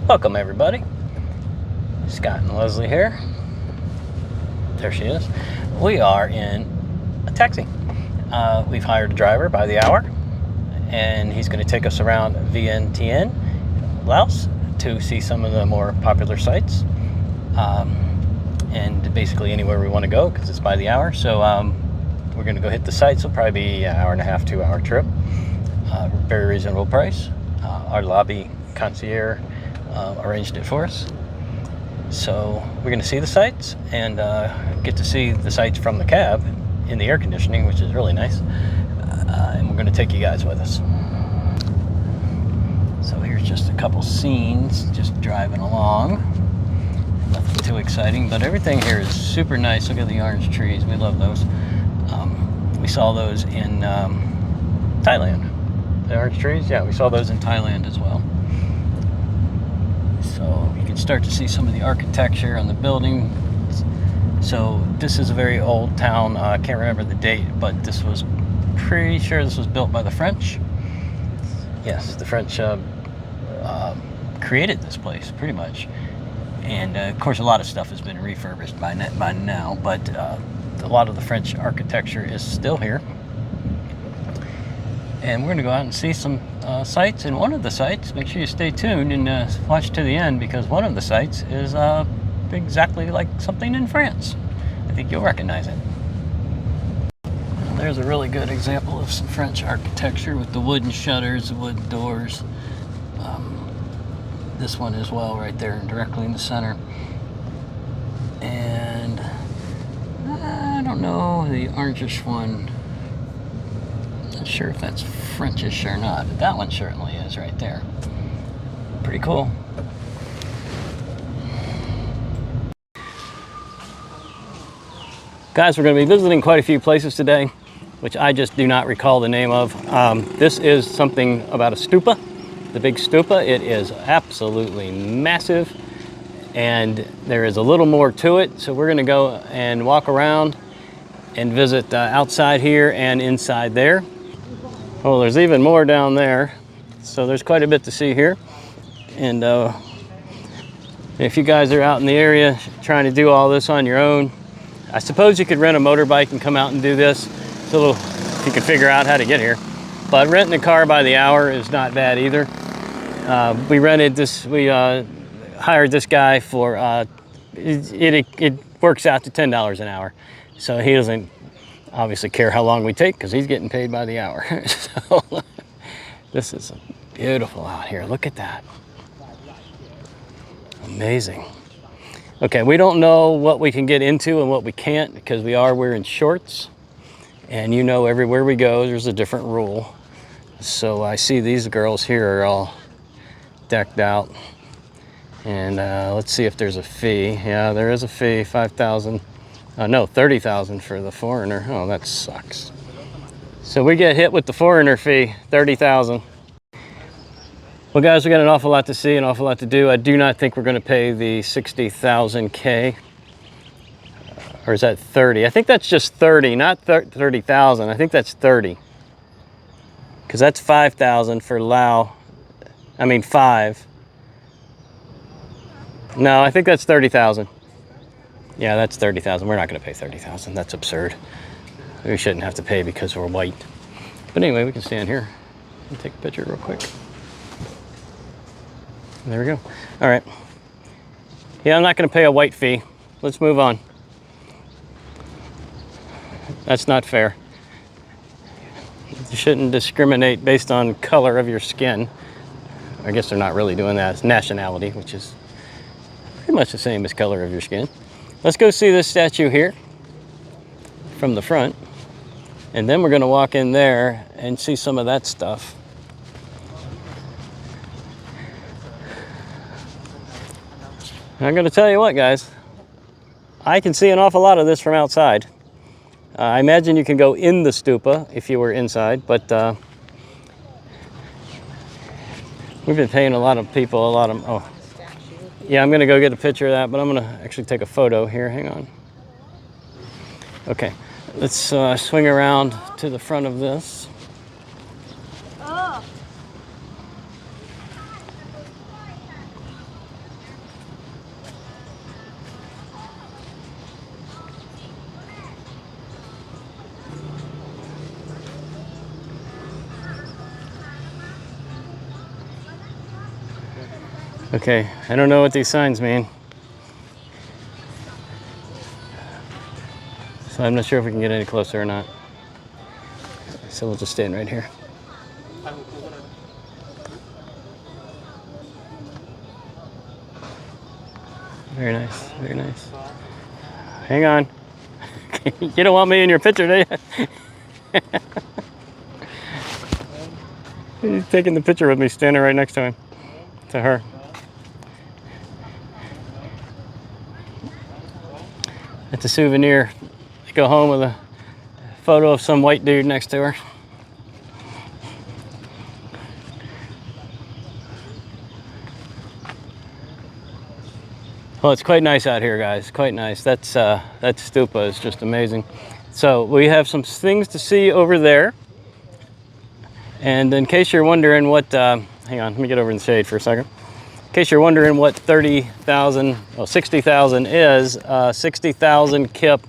Welcome everybody. Scott and Leslie here. There she is. We are in a taxi. We've hired a driver by the hour, and he's going to take us around Vientiane, Laos, to see some of the more popular sites, and basically anywhere we want to go because it's by the hour. So we're going to go hit the sites. It'll probably be an hour and a half, 2 hour trip. Very reasonable price. Our lobby concierge arranged it for us. So we're going to see the sites and get to see the sites from the cab in the air conditioning, which is really nice. And we're going to take you guys with us. So here's just a couple scenes, just driving along. Nothing too exciting, but everything here is super nice. Look at the orange trees. We love those. We saw those in Thailand. The orange trees? Yeah, we saw those in Thailand as well. So you can start to see some of the architecture on the building. So this is a very old town. I can't remember the date, but this was pretty sure this was built by the French. Yes, the French created this place pretty much. And of course, a lot of stuff has been refurbished by now, but a lot of the French architecture is still here. And we're going to go out and see some sites. And one of the sites, make sure you stay tuned and watch to the end, because one of the sites is exactly like something in France. I think you'll recognize it. Well, there's a really good example of some French architecture with the wooden shutters, the wooden doors. This one as well, right there, directly in the center. And I don't know, the orangish one. Not sure if that's Frenchish or not, but that one certainly is right there. Pretty cool. Guys, we're going to be visiting quite a few places today, which I just do not recall the name of. This is something about a stupa, the big stupa. It is absolutely massive, and there is a little more to it. So we're going to go and walk around and visit outside here and inside there. Oh, there's even more down there. So there's quite a bit to see here. And if you guys are out in the area trying to do all this on your own, I suppose you could rent a motorbike and come out and do this. It's a little, if you can figure out how to get here. But renting a car by the hour is not bad either. We rented this, we hired this guy for, it works out to $10 an hour. So he doesn't obviously care how long we take because he's getting paid by the hour. So this is beautiful out here. Look at that. Amazing. Okay, we don't know what we can get into and what we can't because we are wearing shorts. And you know, everywhere we go, there's a different rule. So I see these girls here are all decked out. And let's see if there's a fee. Yeah, there is a fee, 5,000. No, 30,000 for the foreigner. Oh, that sucks. So we get hit with the foreigner fee, 30,000. Well, guys, we got an awful lot to see, an awful lot to do. I do not think we're going to pay the 60,000 K. Or is that 30? I think that's just 30, not 30,000. I think that's 30. Because that's 5,000 for Lao. I mean, 5. No, I think that's 30,000. Yeah, that's 30,000. We're not going to pay 30,000. That's absurd. We shouldn't have to pay because we're white. But anyway, we can stand here and take a picture real quick. There we go. All right. Yeah, I'm not going to pay a white fee. Let's move on. That's not fair. You shouldn't discriminate based on color of your skin. I guess they're not really doing that. It's nationality, which is pretty much the same as color of your skin. Let's go see this statue here from the front. And then we're going to walk in there and see some of that stuff. I'm going to tell you what, guys. I can see an awful lot of this from outside. I imagine you can go in the stupa if you were inside, but we've been paying a lot of people, oh. Yeah, I'm gonna go get a picture of that, but I'm gonna actually take a photo here, hang on. Okay, let's swing around to the front of this. Okay, I don't know what these signs mean. So I'm not sure if we can get any closer or not. So we'll just stand right here. Very nice, very nice. Hang on. You don't want me in your picture, do you? He's taking the picture with me, standing right next to him, to her. It's a souvenir. I go home with a photo of some white dude next to her. Well, it's quite nice out here, guys. Quite nice. That stupa is just amazing. So we have some things to see over there. And in case you're wondering what, hang on, let me get over in the shade for a second. In case you're wondering what 30,000, well, 60,000 is, 60,000 KIP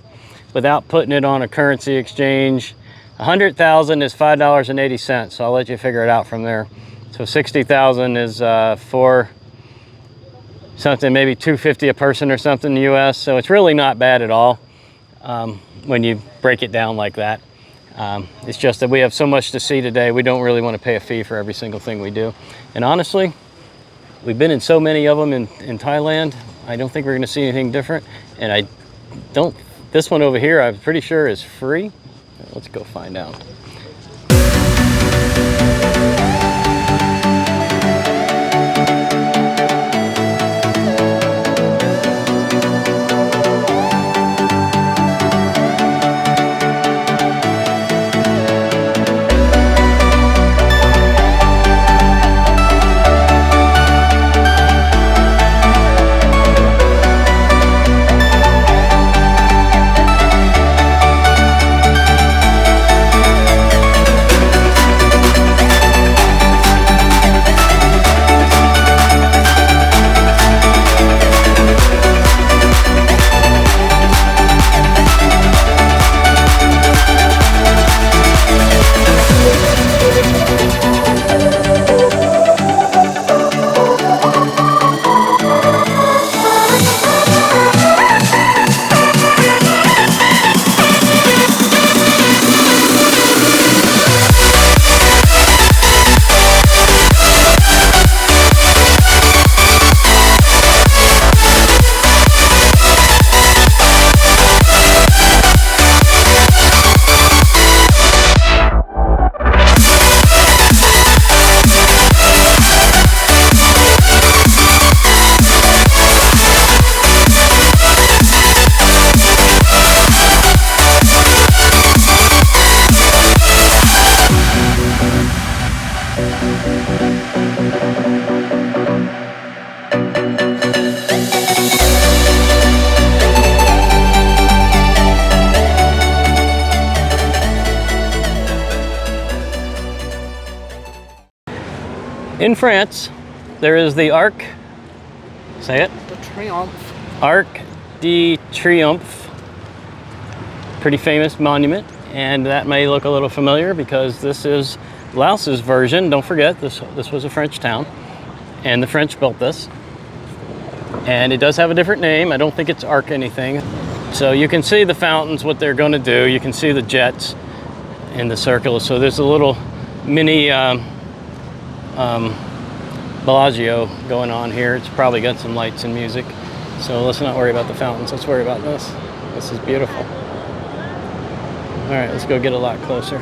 without putting it on a currency exchange. 100,000 is $5.80, so I'll let you figure it out from there. So 60,000 is for something, maybe $250 a person or something in the US, so it's really not bad at all when you break it down like that. It's just that we have so much to see today, we don't really want to pay a fee for every single thing we do. And honestly, we've been in so many of them in Thailand, I don't think we're going to see anything different. And this one over here, I'm pretty sure is free. Let's go find out. In France, there is the Arc, say it? The Triomphe. Arc de Triomphe. Pretty famous monument, and that may look a little familiar because this is Laos's version. Don't forget, this was a French town, and the French built this. And it does have a different name. I don't think it's Arc anything. So you can see the fountains, what they're going to do. You can see the jets in the circle. So there's a little mini Bellagio going on here. It's probably got some lights and music. So let's not worry about the fountains. Let's worry about this. This is beautiful. All right, let's go get a lot closer.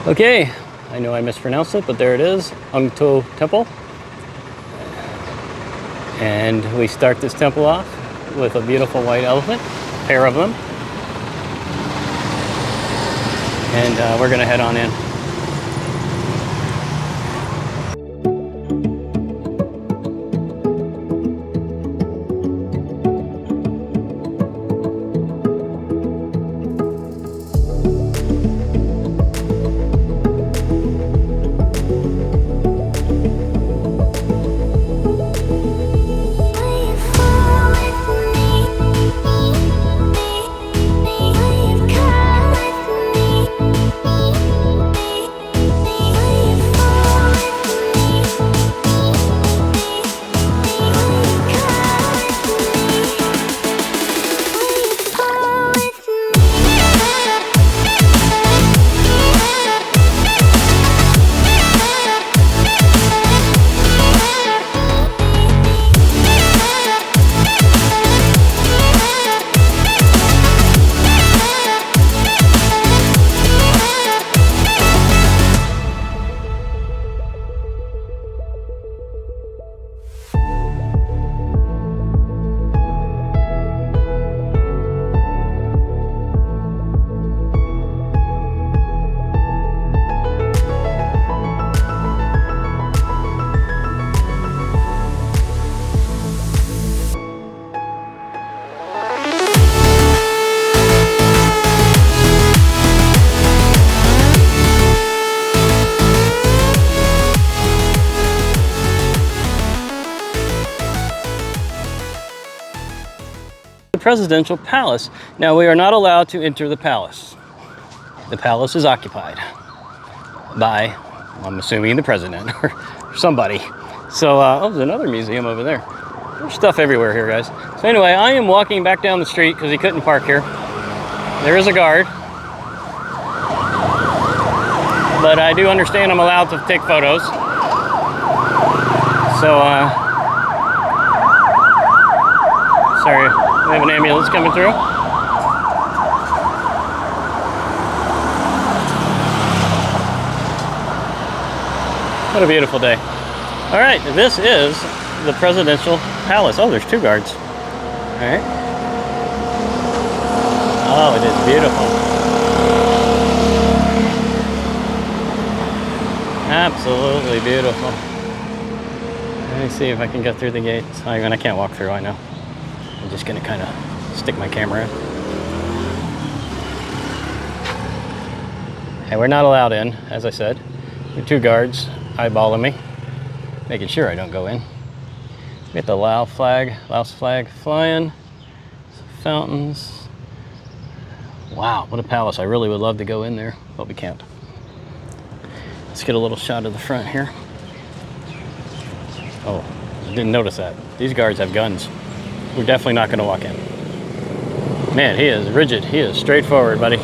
Okay, I know I mispronounced it, but there it is, 𝐒𝐚𝐧𝐬 Temple. And we start this temple off with a beautiful white elephant, a pair of them. And we're gonna head on in. The presidential palace. Now we are not allowed to enter the palace. The palace is occupied by, I'm assuming, the president or somebody. So, oh, there's another museum over there. There's stuff everywhere here, guys. So anyway, I am walking back down the street because he couldn't park here. There is a guard. But I do understand I'm allowed to take photos. So, sorry, we have an ambulance coming through. What a beautiful day. All right, this is the presidential palace. Oh, there's two guards. All right. Oh, it is beautiful. Absolutely beautiful. Let me see if I can get through the gates. I mean, I can't walk through, I know. I'm just gonna kind of stick my camera in. And we're not allowed in, as I said. There are two guards eyeballing me, making sure I don't go in. We got the Laos flag flying, fountains. Wow, what a palace. I really would love to go in there, but we can't. Let's get a little shot of the front here. Oh, didn't notice that. These guards have guns. We're definitely not going to walk in. Man, he is rigid. He is straightforward, buddy.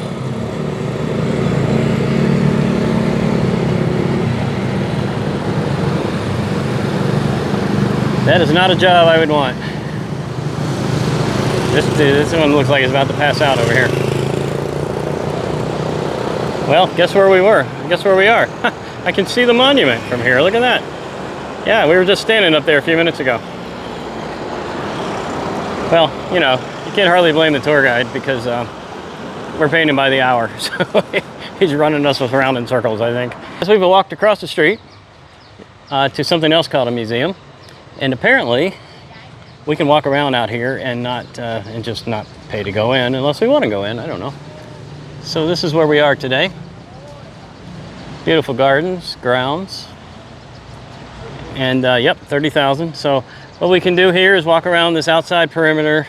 That is not a job I would want. This one looks like it's about to pass out over here. Well, guess where we were? Guess where we are? I can see the monument from here. Look at that. Yeah, we were just standing up there a few minutes ago. Well, you know, you can't hardly blame the tour guide because we're paying him by the hour. So he's running us around in circles, I think. So we've walked across the street to something else called a museum. And apparently, we can walk around out here and just not pay to go in unless we want to go in. I don't know. So this is where we are today. Beautiful gardens, grounds. And yep, 30,000. So what we can do here is walk around this outside perimeter.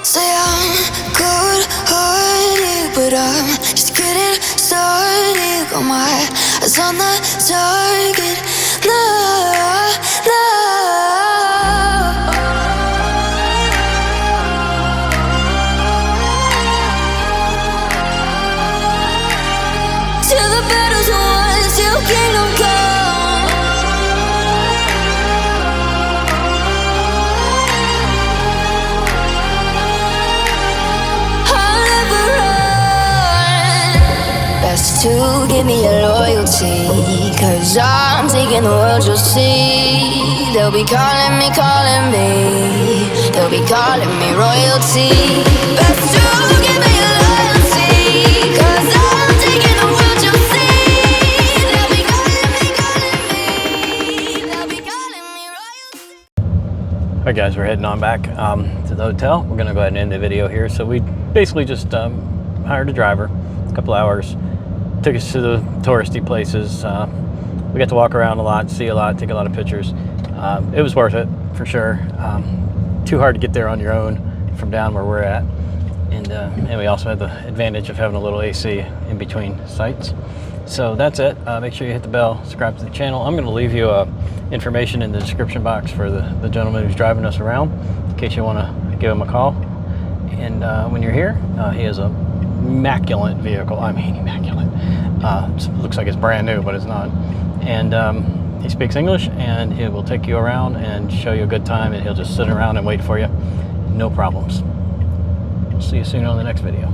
Say I'm cold-hearted, but I'm just getting started. Got my eyes on the target. No, no. Till the battle's won, till kingdom come. Best to give me your loyalty, 'cause I'm taking the world, you'll see. They'll be calling me, they'll be calling me royalty. Best to give me your loyalty, 'cause I'm taking the world, you'll see. They'll be calling me, they'll be calling me royalty. All right, guys, we're heading on back to the hotel. We're gonna go ahead and end the video here. So we basically just hired a driver, a couple hours, took us to the touristy places. We got to walk around a lot, see a lot, take a lot of pictures. It was worth it for sure. Too hard to get there on your own from down where we're at. And we also had the advantage of having a little AC in between sites. So that's it. Make sure you hit the bell, subscribe to the channel. I'm going to leave you information in the description box for the gentleman who's driving us around, in case you want to give him a call. And when you're here, he has a immaculate vehicle. I mean, immaculate. Looks like it's brand new, but it's not. And he speaks English, and he will take you around and show you a good time, and he'll just sit around and wait for you. No problems. We'll see you soon on the next video.